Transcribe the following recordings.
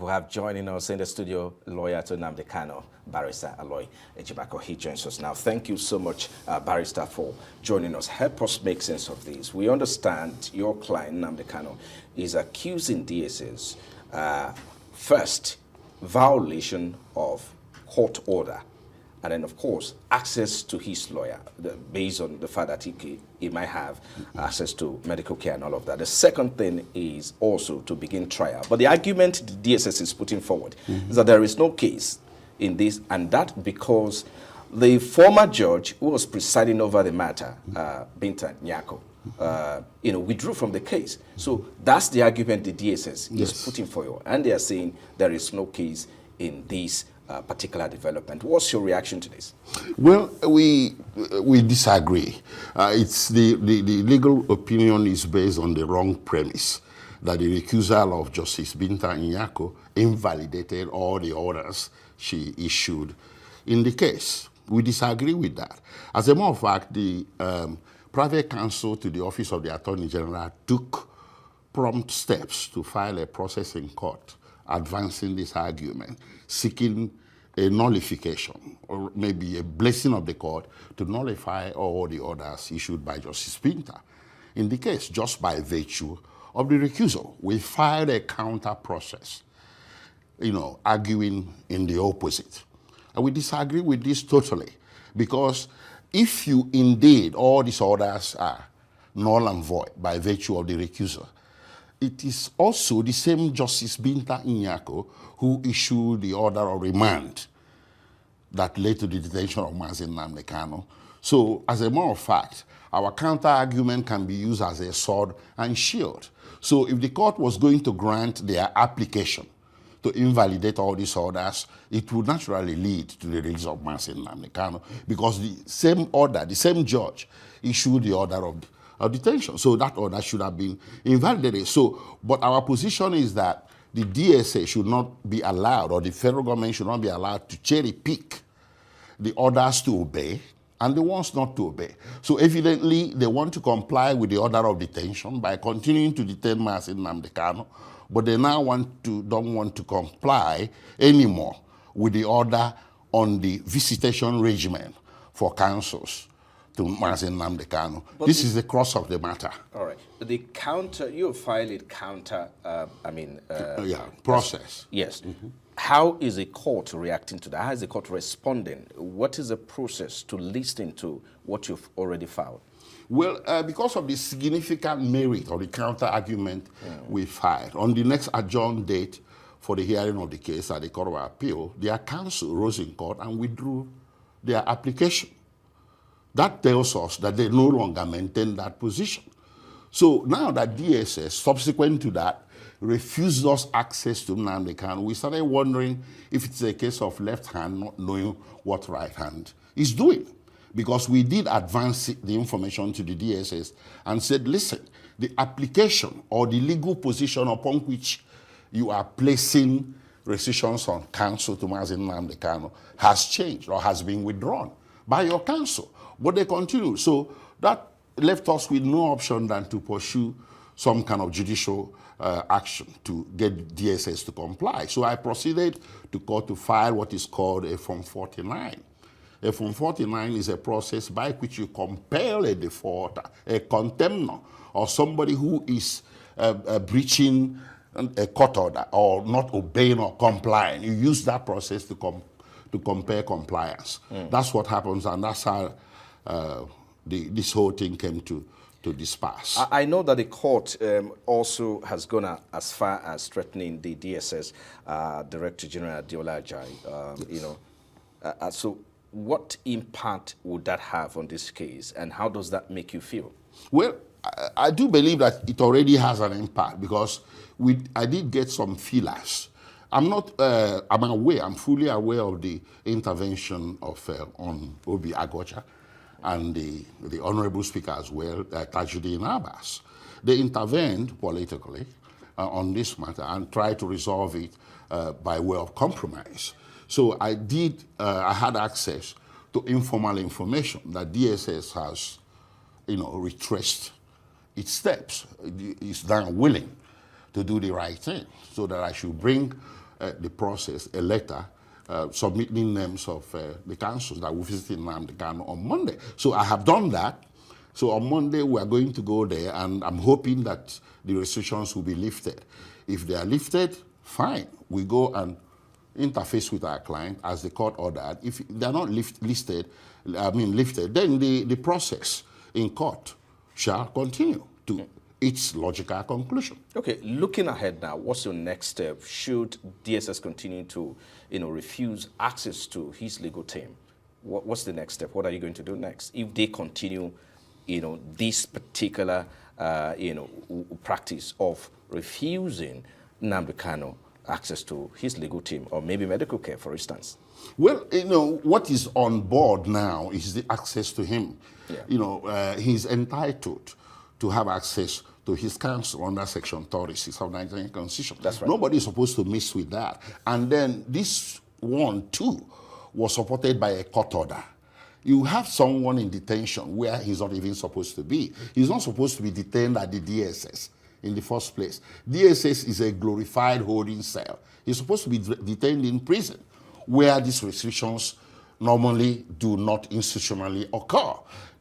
we have joining us in the studio lawyer to Nnamdi Kanu, Barrister Aloy Ejibako. He joins us now. Thank you so much, Barrister, for joining us. Help us make sense of this. We understand your client, Nnamdi Kanu, is accusing DSS, first, violation of court order, and then, of course, access to his lawyer, based on the fact that he might have access to medical care and all of that. The second thing is also to begin trial. But the argument the DSS is putting forward is that there is no case in this, and that because the former judge who was presiding over the matter, Binta Nyako, withdrew from the case. So that's the argument the DSS is putting for you. And they are saying there is no case in this particular development. What's your reaction to this? Well, we disagree. It's the legal opinion is based on the wrong premise that the recusal of Justice Binta Nyako invalidated all the orders she issued in the case. We disagree with that. As a matter of fact, the private counsel to the Office of the Attorney General took prompt steps to file a process in court advancing this argument, seeking a nullification or maybe a blessing of the court to nullify all the orders issued by Justice Binta. In the case, just by virtue of the recusal, we filed a counter process, arguing in the opposite. And we disagree with this totally, because if you indeed, all these orders are null and void by virtue of the recusal, it is also the same Justice Binta Nyako who issued the order of remand that led to the detention of MAZI NNAMDI KANU. So, as a matter of fact, our counter-argument can be used as a sword and shield. So, if the court was going to grant their application to invalidate all these orders, it would naturally lead to the release of MAZI NNAMDI KANU, because the same order, the same judge issued the order of detention. So that order should have been invalidated. So, but our position is that the DSA should not be allowed, or the federal government should not be allowed to cherry pick the orders to obey and the ones not to obey. So evidently, they want to comply with the order of detention by continuing to detain MAZI NNAMDI KANU, but they now don't want to comply anymore with the order on the visitation regimen for counsels to MAZI NNAMDI KANU. This is the crux of the matter. All right. The counter, you filed it counter, process. Yes. How is the court reacting to that? How is the court responding? What is the process to listen to what you've already filed? Well, because of the significant merit of the counter-argument we filed, on the next adjourned date for the hearing of the case at the Court of Appeal, their counsel rose in court and withdrew their application. That tells us that they no longer maintain that position. So now that DSS, subsequent to that, refused us access to Nnamdi Kanu, we started wondering if it's a case of left hand not knowing what right hand is doing. Because we did advance the information to the DSS and said, listen, the application or the legal position upon which you are placing rescissions on counsel to MAZI NNAMDI KANU has changed or has been withdrawn by your counsel. But they continue. So that left us with no option than to pursue some kind of judicial action to get DSS to comply. So I proceeded to court to file what is called a Form 49. A Form 49 is a process by which you compel a defaulter, a contemnor, or somebody who is breaching a court order or not obeying or complying. You use that process to compare compliance. That's what happens, and that's how this whole thing came to disperse. I know that the court also has gone as far as threatening the DSS Director General Adeola Ajayi. So what impact would that have on this case, and how does that make you feel? Well, I do believe that it already has an impact, because I did get some feelers. I'm fully aware of the intervention of on Obi Agocha and the Honorable Speaker as well, Tajuddin Abbas. They intervened politically on this matter and tried to resolve it by way of compromise. So I had access to informal information that DSS has, retraced its steps. It's now willing to do the right thing, so that I should bring the process, a letter submitting names of the councils that will visit Nnamdi Kanu on Monday. So I have done that. So on Monday, we are going to go there, and I'm hoping that the restrictions will be lifted. If they are lifted, fine. We go and interface with our client as the court ordered. If they're not lifted, then the process in court shall continue to its logical conclusion. Okay, looking ahead now, what's your next step? Should DSS continue to, refuse access to his legal team? What's the next step? What are you going to do next? If they continue, this particular, practice of refusing Nnamdi Kanu access to his legal team or maybe medical care, for instance? Well, what is on board now is the access to him. Yeah. He's entitled to have access to his counsel under Section 36 of the Nigerian Constitution. That's right. Nobody is supposed to mess with that. And then this one, too, was supported by a court order. You have someone in detention where he's not even supposed to be. He's not supposed to be detained at the DSS in the first place. DSS is a glorified holding cell. He's supposed to be detained in prison, where these restrictions normally do not institutionally occur.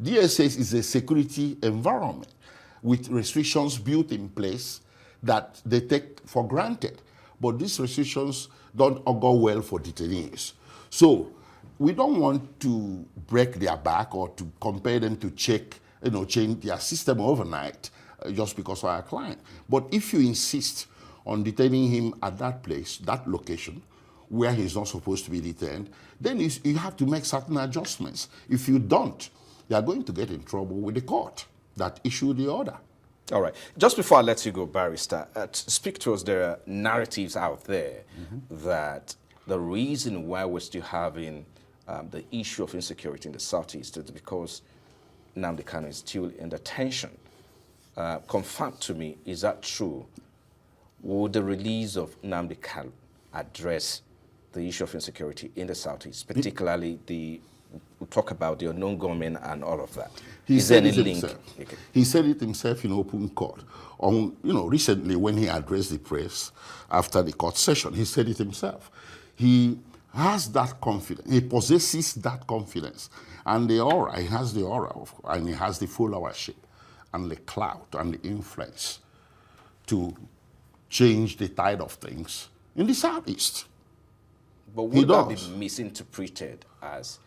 DSS is a security environment with restrictions built in place that they take for granted. But these restrictions don't augur well for detainees. So we don't want to break their back or to compel them to change their system overnight just because of our client. But if you insist on detaining him at that place, that location, where he's not supposed to be detained, then you have to make certain adjustments. If you don't, you are going to get in trouble with the court that issued the order. All right. Just before I let you go, Barrister, speak to us. There are narratives out there that the reason why we're still having the issue of insecurity in the Southeast is because Nnamdi Kanu is still in detention. Confirm to me, is that true? Would the release of Nnamdi Kanu address the issue of insecurity in the Southeast, particularly we talk about the unknown gunmen and all of that? He is there said any it link? himself. Okay. He said it himself in open court. Recently when he addressed the press after the court session, he said it himself. He has that confidence. He possesses that confidence. And the aura, he has the aura, and he has the followership and the clout and the influence to change the tide of things in the Southeast. But would that be misinterpreted as,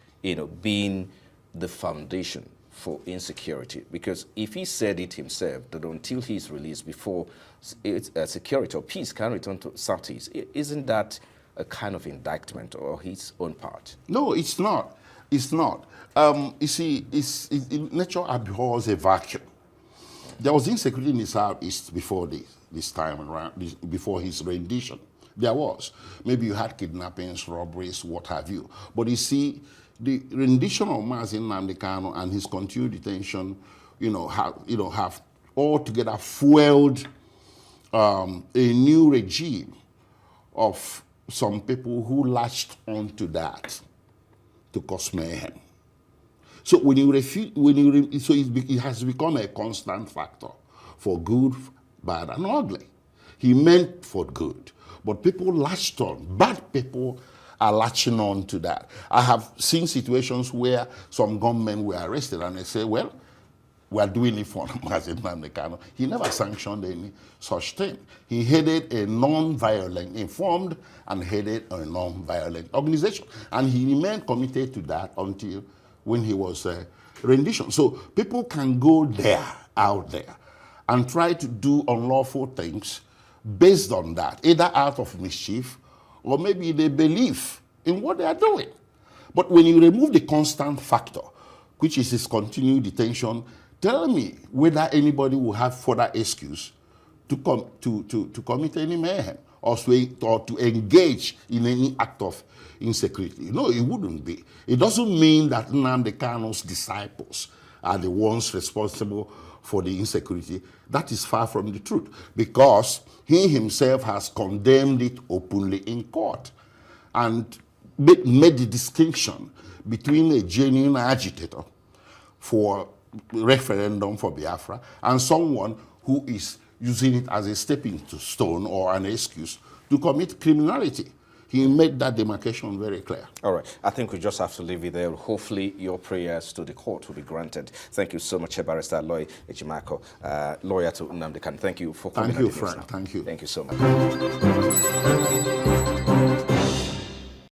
being the foundation for insecurity? Because if he said it himself, that until he's released, before security or peace can return to Southeast, isn't that a kind of indictment or his own part? No, it's not. It's not. You see, nature abhors a vacuum. There was insecurity in the Southeast before this time around, before his rendition. There was. Maybe you had kidnappings, robberies, what have you. But you see, the rendition of MAZI NNAMDI KANU and his continued detention, have altogether fueled a new regime of some people who latched onto that to cause mayhem. So it has become a constant factor for good, bad, and ugly. He meant for good, but people latched on. Bad people are latching on to that. I have seen situations where some gunmen were arrested and they say, well, we are doing it for MAZI NNAMDI KANU. He never sanctioned any such thing. He headed a non-violent, informed and headed a non-violent organization. And he remained committed to that until when he was rendition. So people can go there, out there, and try to do unlawful things based on that, either out of mischief or maybe they believe in what they are doing. But when you remove the constant factor, which is his continued detention, tell me whether anybody will have further excuse to commit any mayhem or to engage in any act of insecurity. No, it wouldn't be. It doesn't mean that Nnamdi Kanu's disciples are the ones responsible for the insecurity. That is far from the truth, because he himself has condemned it openly in court and made the distinction between a genuine agitator for referendum for Biafra and someone who is using it as a stepping stone or an excuse to commit criminality. He made that demarcation very clear. All right. I think we just have to leave it there. Hopefully, your prayers to the court will be granted. Thank you so much, Barrister Aloy Ejimakor, lawyer to Nnamdi Kanu. Thank you for coming. Thank you, Frank. Thank you. Thank you so much.